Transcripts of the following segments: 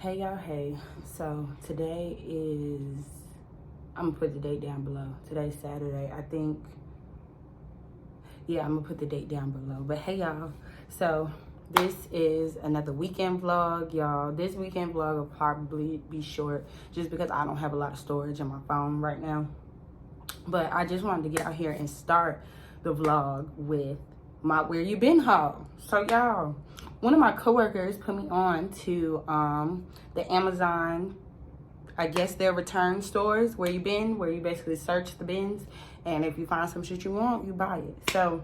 Hey y'all, hey. So today is, I'm gonna put the date down below. Today's Saturday. I think, yeah, I'm gonna put the date down below. But hey y'all, so this is another weekend vlog, y'all. This weekend vlog will probably be short just because I don't have a lot of storage on my phone right now. But I just wanted to get out here and start the vlog with my where you been haul. So y'all, one of my coworkers put me on to the Amazon, I guess they're return stores, where you been, where you basically search the bins, and if you find some shit you want, you buy it. So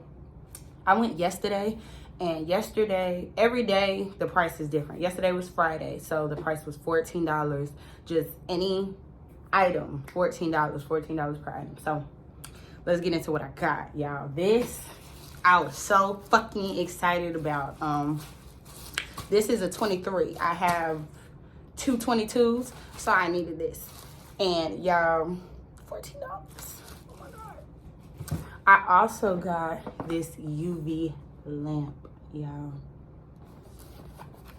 I went yesterday, and yesterday, every day the price is different. Yesterday was Friday, so the price was $14, just any item, $14 per item. So let's get into what I got, y'all. This I was so fucking excited about. This is a 23. I have two 22s, so I needed this. And y'all, $14. Oh my God. I also got this UV lamp, y'all.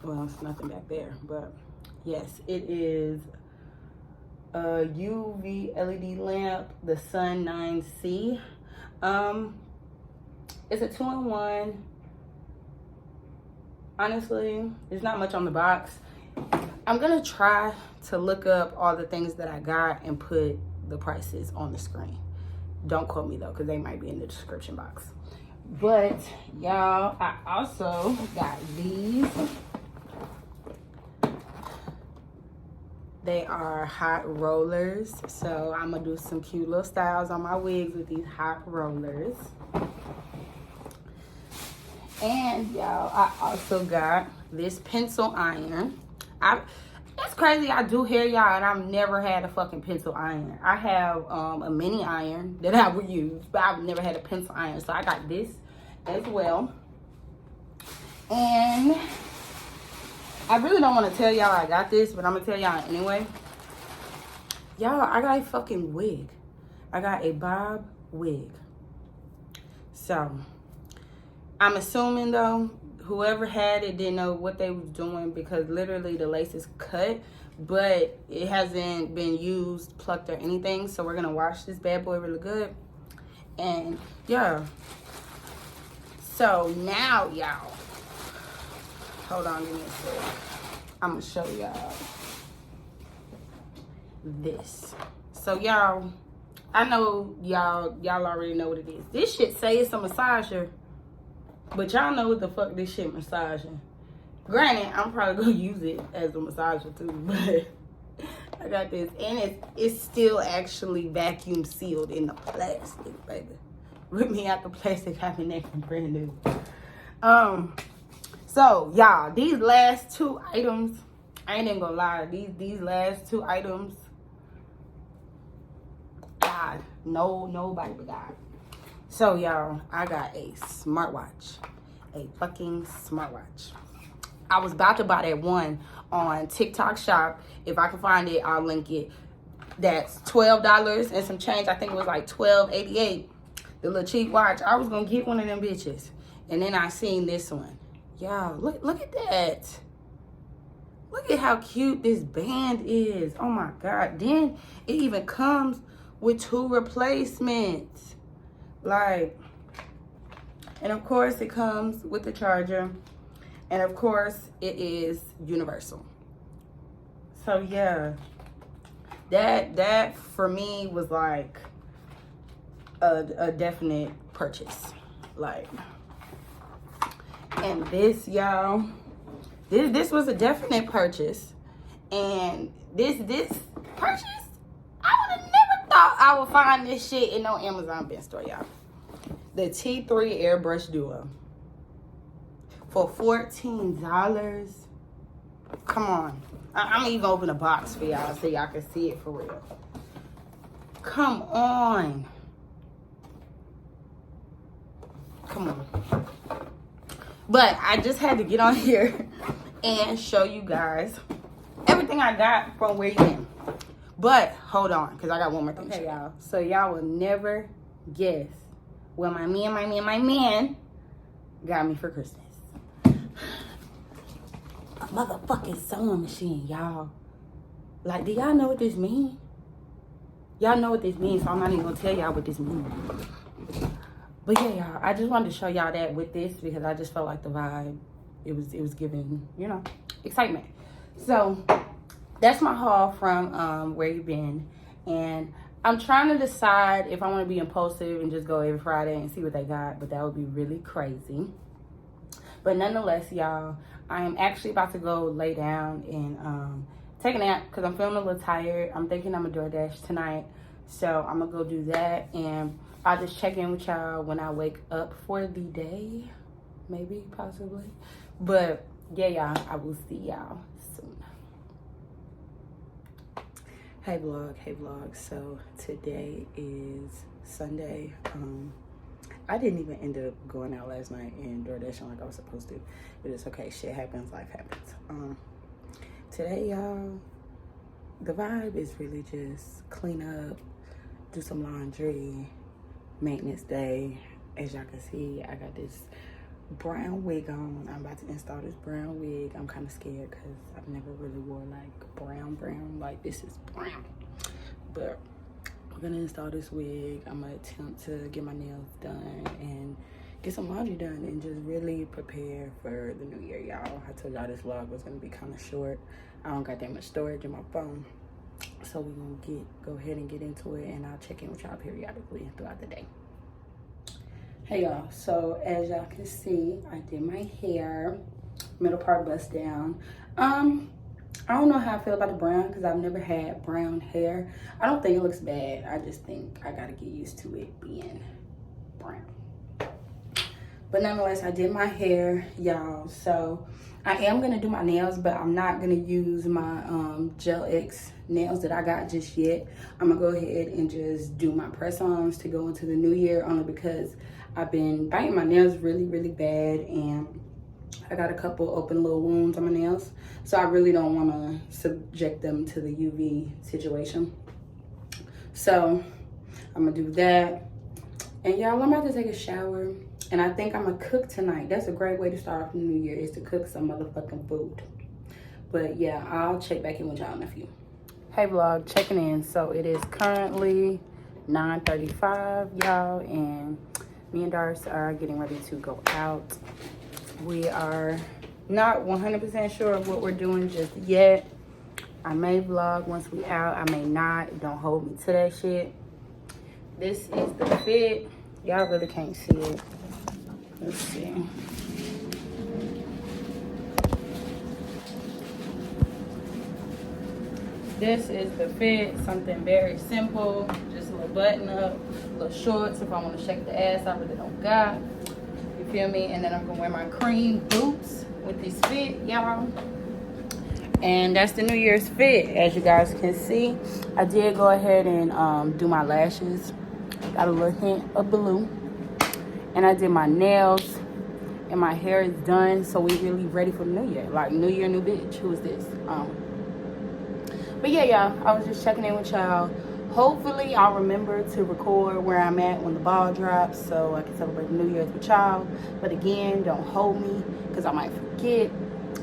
Well, it's nothing back there, but yes, it is a UV LED lamp, the Sun 9C. It's a 2-in-1. Honestly, there's not much on the box. I'm gonna try to look up all the things that I got and put the prices on the screen. Don't quote me though, because they might be in the description box. But y'all, I also got these. They are hot rollers. So I'm gonna do some cute little styles on my wigs with these hot rollers. And y'all, I also got this pencil iron. It's crazy, I do hair, y'all, and I've never had a fucking pencil iron. I have a mini iron that I would use, but I've never had a pencil iron. So I got this as well. And I really don't want to tell y'all I got this, but I'm gonna tell y'all anyway. Y'all, I got a fucking wig. I got a bob wig. So I'm assuming though, whoever had it didn't know what they was doing, because literally the lace is cut, but it hasn't been used, plucked, or anything. So we're gonna wash this bad boy really good. And yeah. So now y'all, hold on, give me a sec. I'm gonna show y'all this. So y'all, I know y'all already know what it is. This shit say it's a massager, but y'all know what the fuck this shit massaging. Granted, I'm probably gonna use it as a massager too, but I got this. And it's still actually vacuum sealed in the plastic, baby. Rip me out the plastic, having that from brand new. So y'all, these last two items, I ain't even gonna lie, these last two items, God, nobody but God. So y'all, I got a smartwatch, a fucking smartwatch. I was about to buy that one on TikTok Shop. If I can find it, I'll link it. That's $12 and some change. I think it was like $12.88. The little cheap watch. I was gonna get one of them bitches, and then I seen this one. Y'all, look at that. Look at how cute this band is. Oh my God. Then it even comes with 2 replacements. Like, and of course it comes with the charger, and of course it is universal. So yeah, that for me was like a definite purchase. Like, and this, y'all, this was a definite purchase. And this purchase, I would have never thought I would find this shit in no Amazon bin store, y'all. The T3 Airbrush Duo for $14. Come on. I'm gonna even open a box for y'all so y'all can see it for real. Come on. Come on. But I just had to get on here and show you guys everything I got from where you been. But hold on, because I got one more thing. Okay, y'all. So y'all will never guess what my man got me for Christmas. motherfucking sewing machine, y'all. Like, do y'all know what this means? Y'all know what this means, so I'm not even gonna tell y'all what this means. But yeah, y'all, I just wanted to show y'all that with this because I just felt like the vibe, it was giving, you know, excitement. So that's my haul from Where You Been. And I'm trying to decide if I want to be impulsive and just go every Friday and see what they got, but that would be really crazy. But nonetheless, y'all, I am actually about to go lay down and take a nap because I'm feeling a little tired. I'm thinking I'm gonna DoorDash tonight, so I'm gonna go do that, and I'll just check in with y'all when I wake up for the day, maybe, possibly. But yeah, y'all, I will see y'all soon. Hey vlog. So today is Sunday. I didn't even end up going out last night and DoorDashing like I was supposed to, but it's okay. Shit happens, life happens. Today, y'all, the vibe is really just clean up, do some laundry, maintenance day. As y'all can see, I got this brown wig on. I'm about to install this brown wig. I'm kind of scared because I've never really wore like brown, like this is brown. But we're gonna install this wig. I'm gonna attempt to get my nails done and get some laundry done and just really prepare for the new year, y'all. I told y'all this vlog was gonna be kind of short. I don't got that much storage in my phone, so we're gonna go ahead and get into it, and I'll check in with y'all periodically throughout the day. Hey y'all, so as y'all can see, I did my hair, middle part bust down. I don't know how I feel about the brown because I've never had brown hair. I don't think it looks bad. I just think I gotta get used to it being brown. But nonetheless, I did my hair, y'all. So I am gonna do my nails, but I'm not gonna use my Gel X nails that I got just yet. I'm gonna go ahead and just do my press-ons to go into the new year, only because I've been biting my nails really, really bad, and I got a couple open little wounds on my nails. So I really don't wanna subject them to the UV situation. So I'm gonna do that. And y'all, I'm about to take a shower. And I think I'm gonna cook tonight. That's a great way to start off the new year, is to cook some motherfucking food. But yeah, I'll check back in with y'all in a few. Hey vlog, checking in. So it is currently 9:35, y'all, and me and Darce are getting ready to go out. We are not 100% sure of what we're doing just yet. I may vlog once we out, I may not. Don't hold me to that shit. This is the fit. Y'all really can't see it. Let's see. This is the fit, something very simple, just a little button up, little shorts if I want to shake the ass I really don't got. You feel me? And then I'm gonna wear my cream boots with this fit, y'all. And that's the New Year's fit. As you guys can see, I did go ahead and do my lashes. Got a little hint of blue. And I did my nails. And my hair is done, so we really ready for the new year. Like, new year, new bitch. Who is this? But yeah, y'all, I was just checking in with y'all. Hopefully, I'll remember to record where I'm at when the ball drops, so I can celebrate the New Year's with y'all. But again, don't hold me, because I might forget.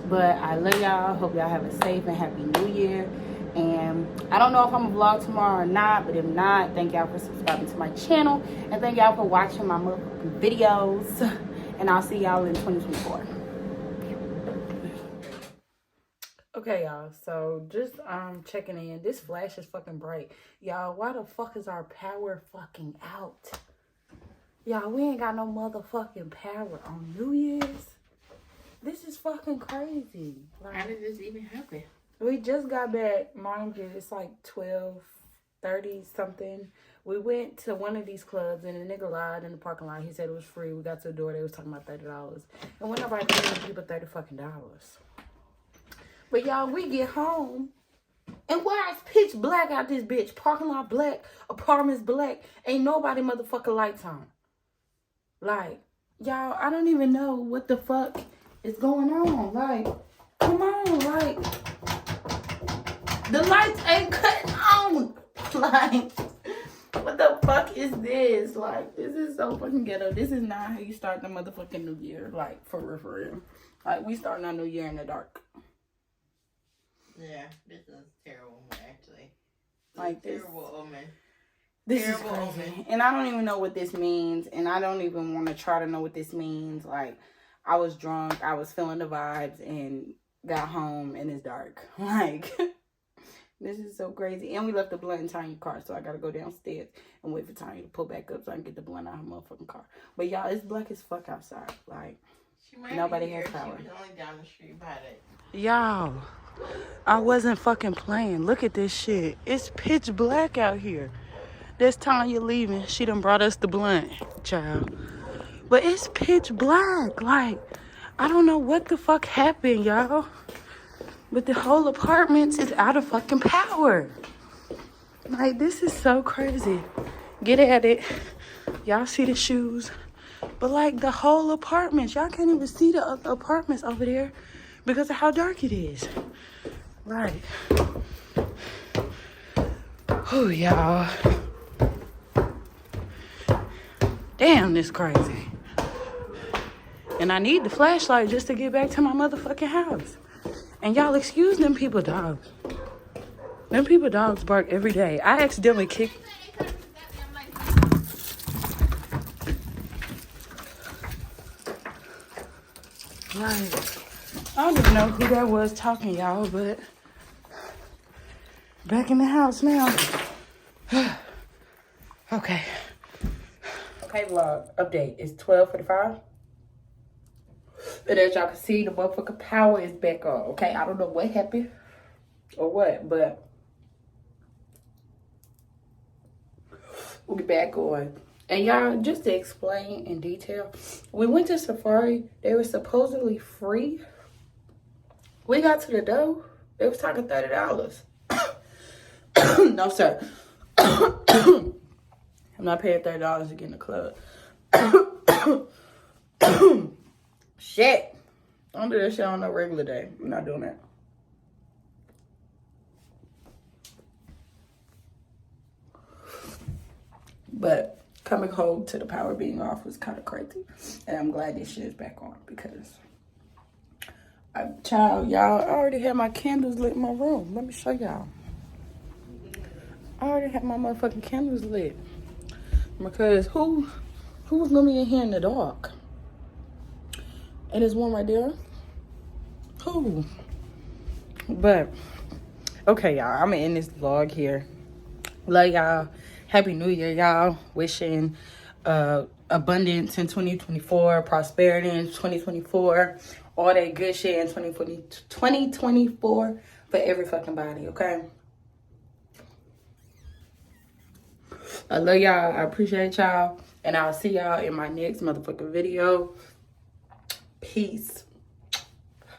But I love y'all. Hope y'all have a safe and happy New Year. And I don't know if I'm gonna vlog tomorrow or not, but if not, thank y'all for subscribing to my channel. And thank y'all for watching my motherfucking videos. And I'll see y'all in 2024. Okay, y'all. So just checking in. This flash is fucking bright. Y'all, why the fuck is our power fucking out? Y'all, we ain't got no motherfucking power on New Year's. This is fucking crazy. Like, how did this even happen? We just got back. Mind you, it's like 12:30 something. We went to one of these clubs and the nigga lied in the parking lot. He said it was free. We got to the door. They was talking about $30. And when nobody giving people $30 fucking dollars. But y'all, we get home. And why it's pitch black out this bitch? Parking lot black. Apartments black. Ain't nobody motherfucking lights on. Like, y'all, I don't even know what the fuck is going on. Like, come on. Like, the lights ain't cutting on. Like, what the fuck is this? Like, this is so fucking ghetto. This is not how you start the motherfucking new year. Like, for real, for real. Like, we starting our new year in the dark. this is a terrible one, actually. Like this. Terrible omen. This is crazy. And I don't even know what this means. And I don't even want to try to know what this means. Like, I was drunk. I was feeling the vibes and got home and it's dark. Like, this is so crazy. And we left the blunt in Tanya's car. So I got to go downstairs and wait for Tanya to pull back up so I can get the blunt out of her motherfucking car. But y'all, it's black as fuck outside. Like, nobody has power. She was only down the street by that. Y'all, I wasn't fucking playing. Look at this shit. It's pitch black out here. This Tanya leaving. She done brought us the blunt, child. But it's pitch black. Like, I don't know what the fuck happened, y'all. But the whole apartment is out of fucking power. Like, this is so crazy. Get at it. Y'all see the shoes. But, like, the whole apartment. Y'all can't even see the other apartments over there because of how dark it is. Like, oh, y'all. Damn, this crazy. And I need the flashlight just to get back to my motherfucking house. And y'all excuse them people dogs. Them people dogs bark every day. I accidentally kicked. Like, I don't even know who that was talking, y'all, but back in the house now. Okay. Okay, vlog update. It's 12:45. And as y'all can see, the motherfucking power is back on. Okay, I don't know what happened or what, but we're back on. And y'all, just to explain in detail, we went to Safari. They were supposedly free. We got to the door. They was talking $30. No, sir. I'm not paying $30 to get in the club. Shit. I don't do that shit on no regular day. I'm not doing that. But coming home to the power being off was kind of crazy. And I'm glad this shit is back on because, y'all, I already had my candles lit in my room. Let me show y'all. I already had my motherfucking candles lit. Because who's gonna be in here in the dark? And there's one right there. Who? But, okay, y'all. I'm gonna end this vlog here. Love y'all. Happy New Year, y'all. Wishing abundance in 2024, prosperity in 2024, all that good shit in 2024 for every fucking body, okay? I love y'all. I appreciate y'all. And I'll see y'all in my next motherfucking video. Peace.